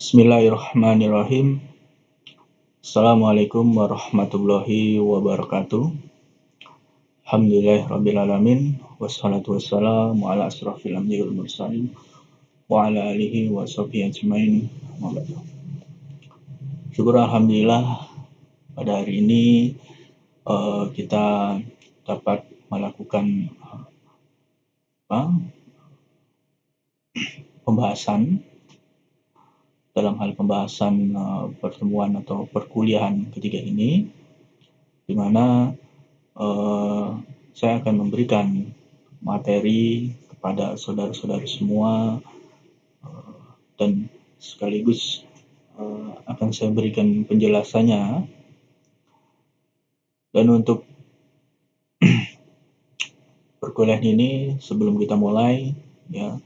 Bismillahirrahmanirrahim. Assalamualaikum warahmatullahi wabarakatuh. Alhamdulillahirrabbilalamin. Wassalatu wassalamu ala asrafil anbiya'i wal mursalin wa ala alihi wa sahbihi ajmain. Syukur alhamdulillah pada hari ini kita dapat melakukan pembahasan dalam hal pembahasan pertemuan atau perkuliahan ketiga ini, di mana saya akan memberikan materi kepada saudara-saudara semua dan sekaligus akan saya berikan penjelasannya. Dan untuk perkuliahan ini, sebelum kita mulai, ya,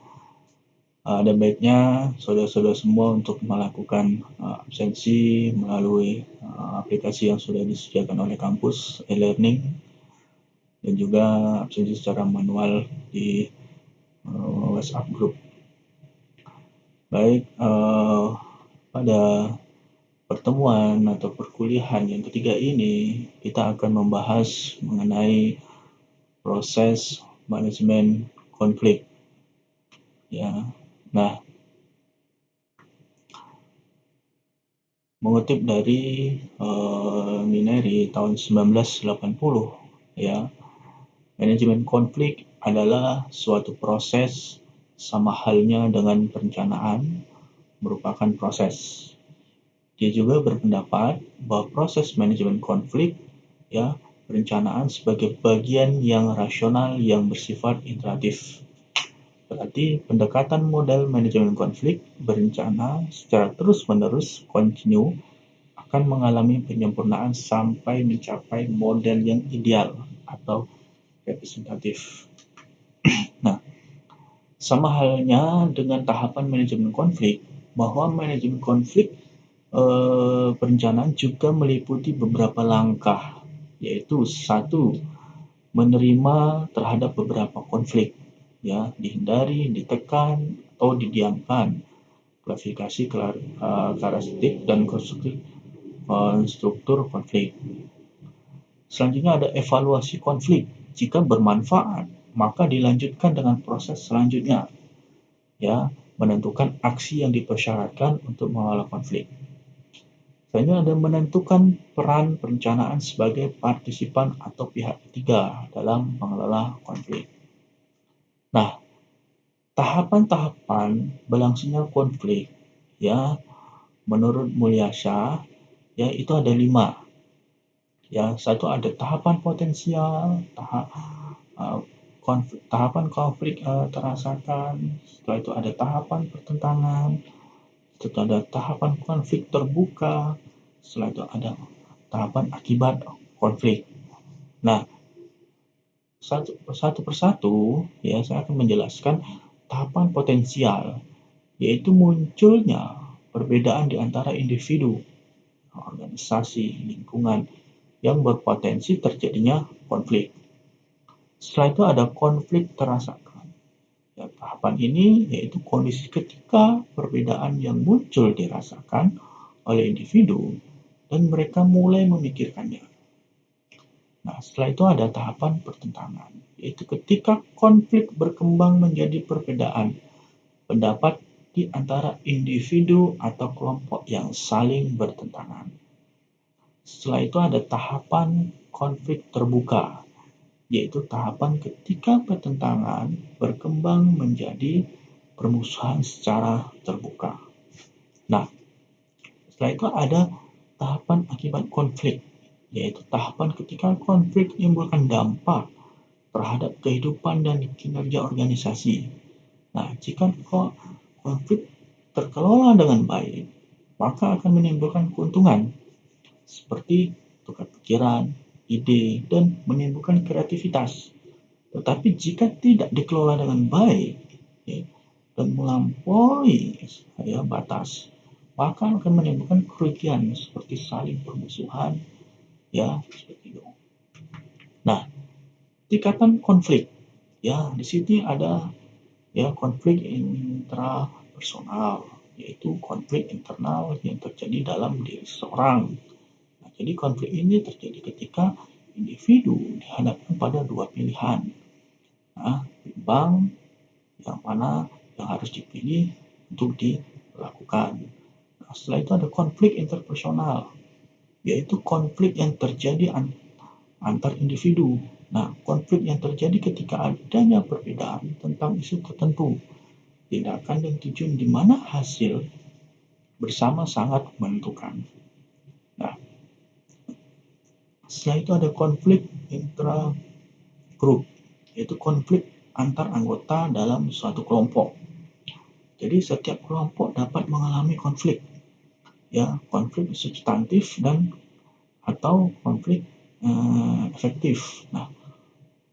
ada baiknya saudara-saudara semua untuk melakukan absensi melalui aplikasi yang sudah disediakan oleh kampus e-learning, dan juga absensi secara manual di WhatsApp group. Baik, pada pertemuan atau perkuliahan yang ketiga ini, kita akan membahas mengenai proses manajemen konflik. Ya, nah, mengutip dari Mineri tahun 1980, ya, manajemen konflik adalah suatu proses sama halnya dengan perencanaan, merupakan proses. Dia juga berpendapat bahwa proses manajemen konflik, ya, perencanaan sebagai bagian yang rasional yang bersifat iteratif. Berarti pendekatan model manajemen konflik berencana secara terus-menerus kontinu akan mengalami penyempurnaan sampai mencapai model yang ideal atau representatif. Nah, sama halnya dengan tahapan manajemen konflik, bahwa manajemen konflik perencanaan juga meliputi beberapa langkah, yaitu 1. Menerima terhadap beberapa konflik, ya, dihindari, ditekan, atau didiamkan, klasifikasi karakteristik dan struktur konflik. Selanjutnya ada evaluasi konflik. Jika bermanfaat, maka dilanjutkan dengan proses selanjutnya, ya, menentukan aksi yang dipersyaratkan untuk mengelola konflik. Selanjutnya ada menentukan peran perencanaan sebagai partisipan atau pihak ketiga dalam mengelola konflik. Nah, tahapan-tahapan berlangsungnya konflik, ya, menurut Mulyasha, ya, itu ada 5. Ya, 1 ada tahapan potensial, tahapan konflik terasakan, setelah itu ada tahapan pertentangan, setelah itu ada tahapan konflik terbuka, setelah itu ada tahapan akibat konflik. Nah, satu persatu, ya, saya akan menjelaskan tahapan potensial, yaitu munculnya perbedaan di antara individu, organisasi, lingkungan yang berpotensi terjadinya konflik. Setelah itu ada konflik terasakan. Ya, tahapan ini yaitu kondisi ketika perbedaan yang muncul dirasakan oleh individu dan mereka mulai memikirkannya. Nah, setelah itu ada tahapan pertentangan, yaitu ketika konflik berkembang menjadi perbedaan pendapat di antara individu atau kelompok yang saling bertentangan. Setelah itu ada tahapan konflik terbuka, yaitu tahapan ketika pertentangan berkembang menjadi permusuhan secara terbuka. Nah, setelah itu ada tahapan akibat konflik, yaitu tahapan ketika konflik menimbulkan dampak terhadap kehidupan dan kinerja organisasi. Nah, jika konflik terkelola dengan baik, maka akan menimbulkan keuntungan seperti tukar pikiran, ide, dan menimbulkan kreativitas. Tetapi jika tidak dikelola dengan baik, ya, dan melampaui batas, maka akan menimbulkan kerugian seperti saling permusuhan, ya, seperti itu. Nah, tingkatan konflik, ya, di sini ada, ya, konflik intrapersonal, yaitu konflik internal yang terjadi dalam diri seseorang. Nah, jadi konflik ini terjadi ketika individu dihadapkan pada dua pilihan. Nah, bimbang yang mana yang harus dipilih untuk dilakukan. Nah, setelah itu ada konflik interpersonal, yaitu konflik yang terjadi antar individu. Nah, konflik yang terjadi ketika adanya perbedaan tentang isu tertentu, tindakan dan tujuan di mana hasil bersama sangat menentukan. Nah, setelah itu ada konflik intra-grup, yaitu konflik antar anggota dalam suatu kelompok. Jadi setiap kelompok dapat mengalami konflik, ya, konflik substantif dan atau konflik efektif. Nah,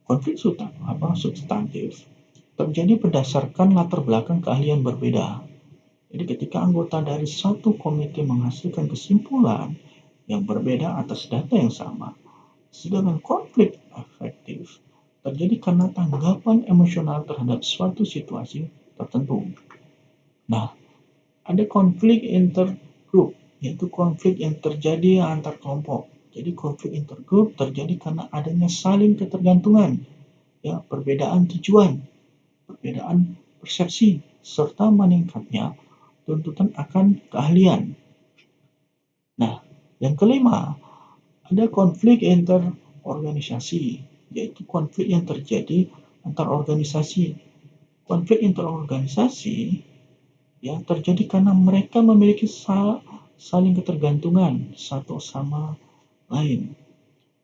konflik substantif terjadi berdasarkan latar belakang keahlian berbeda. Jadi ketika anggota dari satu komite menghasilkan kesimpulan yang berbeda atas data yang sama, sedangkan konflik efektif terjadi karena tanggapan emosional terhadap suatu situasi tertentu. Nah, ada konflik intergroup, yaitu konflik yang terjadi antar kelompok. Jadi konflik intergroup terjadi karena adanya saling ketergantungan, ya, perbedaan tujuan, perbedaan persepsi, serta meningkatnya tuntutan akan keahlian. Nah, yang kelima, ada konflik interorganisasi, yaitu konflik yang terjadi antar organisasi. Konflik interorganisasi yang terjadi karena mereka memiliki saling ketergantungan satu sama lain.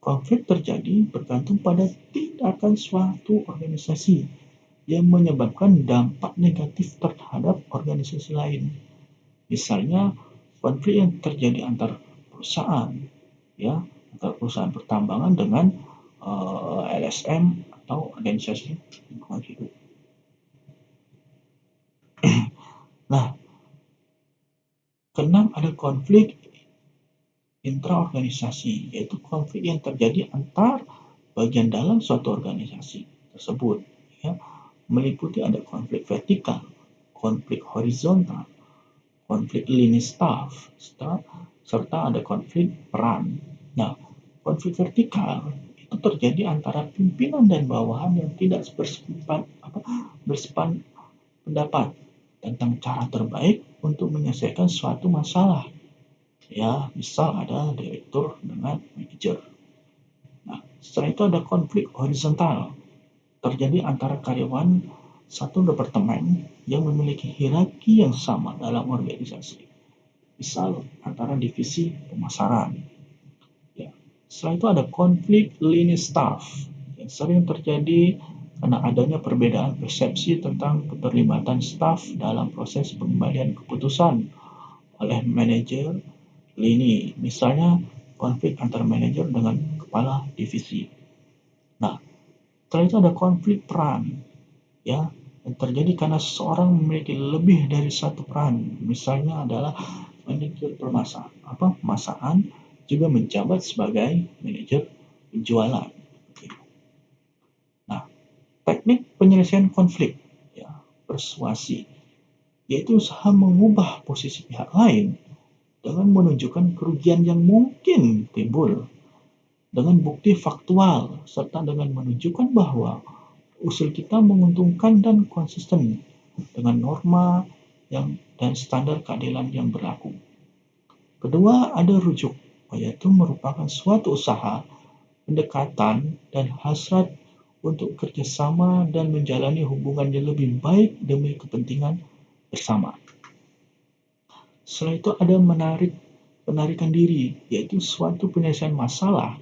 Konflik terjadi bergantung pada tindakan suatu organisasi yang menyebabkan dampak negatif terhadap organisasi lain. Misalnya, konflik yang terjadi antar perusahaan, ya, antar perusahaan pertambangan dengan LSM atau organisasi lingkungan hidup. Nah, keenam ada konflik intraorganisasi, yaitu konflik yang terjadi antar bagian dalam suatu organisasi tersebut, ya, meliputi ada konflik vertikal, konflik horizontal, konflik lini staff, serta ada konflik peran. Nah, konflik vertikal itu terjadi antara pimpinan dan bawahan yang tidak bersepan pendapat tentang cara terbaik untuk menyelesaikan suatu masalah. Ya, misal ada direktur dengan manajer. Nah, setelah itu ada konflik horizontal, terjadi antara karyawan satu departemen yang memiliki hierarki yang sama dalam organisasi. Misal antara divisi pemasaran. Ya. Setelah itu ada konflik lini staff yang sering terjadi karena adanya perbedaan persepsi tentang keterlibatan staf dalam proses pengembalian keputusan oleh manajer lini. Misalnya konflik antar manajer dengan kepala divisi. Nah, setelah itu ada konflik peran, ya, yang terjadi karena seseorang memiliki lebih dari satu peran. Misalnya adalah manajer pemasaran juga menjabat sebagai manajer penjualan. Nah, teknik penyelesaian konflik, ya, persuasi, yaitu usaha mengubah posisi pihak lain dengan menunjukkan kerugian yang mungkin timbul dengan bukti faktual serta dengan menunjukkan bahwa usul kita menguntungkan dan konsisten dengan norma dan standar keadilan yang berlaku. Kedua, ada rujuk, yaitu merupakan suatu usaha, pendekatan, dan hasrat untuk kerjasama dan menjalani hubungan yang lebih baik demi kepentingan bersama. Setelah itu ada penarikan diri, yaitu suatu penyelesaian masalah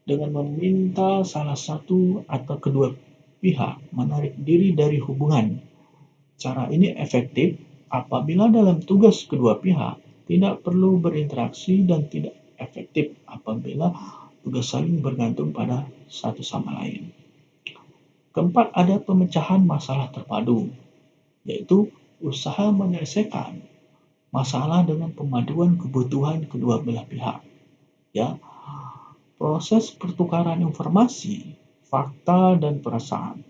dengan meminta salah satu atau kedua pihak menarik diri dari hubungan. Cara ini efektif apabila dalam tugas kedua pihak tidak perlu berinteraksi dan tidak efektif apabila tugas saling bergantung pada satu sama lain. Keempat, ada pemecahan masalah terpadu, yaitu usaha menyelesaikan masalah dengan pemaduan kebutuhan kedua belah pihak. Ya, proses pertukaran informasi, fakta dan perasaan,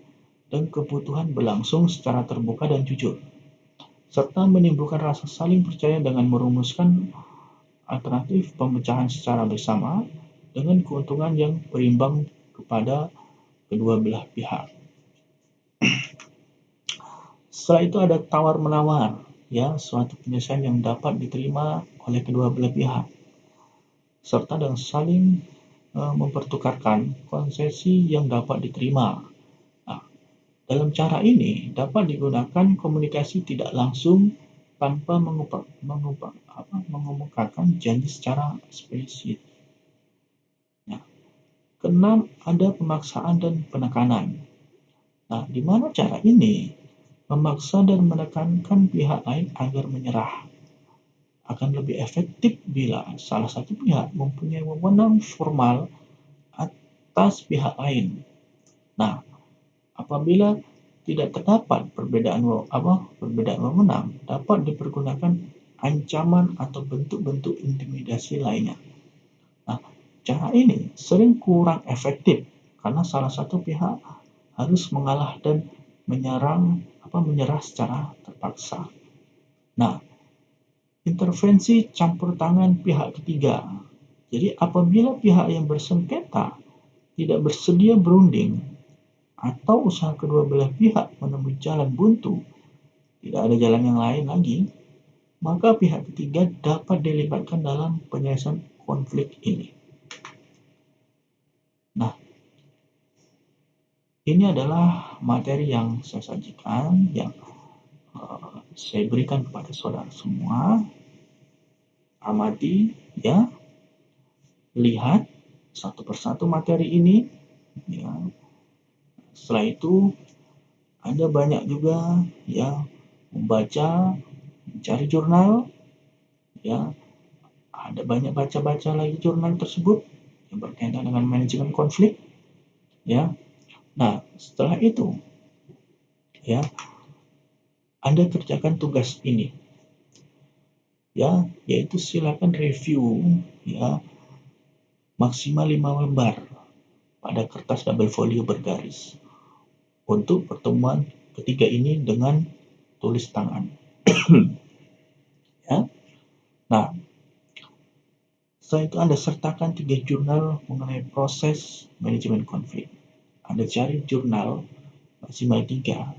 dan kebutuhan berlangsung secara terbuka dan jujur. serta menimbulkan rasa saling percaya dengan merumuskan alternatif pemecahan secara bersama dengan keuntungan yang berimbang kepada kedua belah pihak. Setelah itu ada tawar-menawar, ya, suatu penyelesaian yang dapat diterima oleh kedua belah pihak, serta dengan saling mempertukarkan konsesi yang dapat diterima. Nah, dalam cara ini dapat digunakan komunikasi tidak langsung tanpa mengemukakan janji secara eksplisit. Nah, keenam, ada pemaksaan dan penekanan. Nah, di mana cara ini memaksa dan menekankan pihak lain agar menyerah akan lebih efektif bila salah satu pihak mempunyai wewenang formal atas pihak lain. Nah, apabila tidak terdapat perbedaan wewenang, dapat dipergunakan ancaman atau bentuk-bentuk intimidasi lainnya. Nah, cara ini sering kurang efektif karena salah satu pihak harus mengalah dan menyerah secara terpaksa. Nah, intervensi campur tangan pihak ketiga. Jadi apabila pihak yang bersengketa tidak bersedia berunding atau usaha kedua belah pihak menemui jalan buntu, tidak ada jalan yang lain lagi, maka pihak ketiga dapat dilibatkan dalam penyelesaian konflik ini. Nah, ini adalah materi yang saya sajikan, yang saya berikan kepada saudara semua. Amati, ya, lihat satu persatu materi ini, ya. Setelah itu Anda banyak juga, ya, membaca, mencari jurnal, ya. Ada banyak baca-baca lagi jurnal tersebut yang berkaitan dengan manajemen konflik, ya. Nah, setelah itu, ya, Anda kerjakan tugas ini, ya, yaitu silakan review, ya, maksimal 5 lembar pada kertas double folio bergaris untuk pertemuan ketiga ini dengan tulis tangan. Ya. Nah, setelah itu Anda sertakan 3 jurnal mengenai proses manajemen konflik. Anda cari jurnal maksimal 3,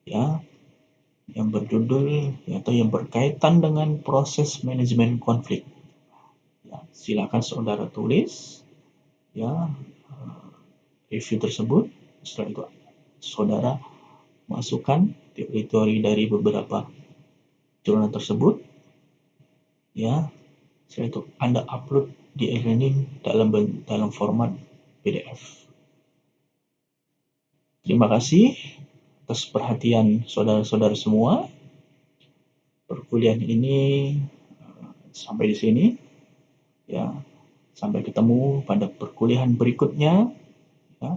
ya, yang berjudul atau yang berkaitan dengan proses manajemen konflik. Ya, silakan saudara tulis, ya, review tersebut. Setelah itu saudara masukkan teori-teori dari beberapa jurnal tersebut, ya. Setelah itu Anda upload di e-learning dalam format PDF. Terima kasih atas perhatian saudara-saudara semua. Perkuliahan ini sampai di sini, ya. Sampai ketemu pada perkuliahan berikutnya, ya.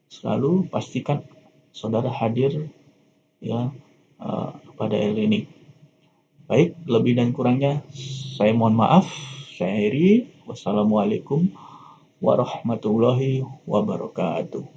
Selalu pastikan saudara hadir, ya, pada e-learning. Baik, lebih dan kurangnya saya mohon maaf. Saya Heri. Wassalamualaikum warahmatullahi wabarakatuh.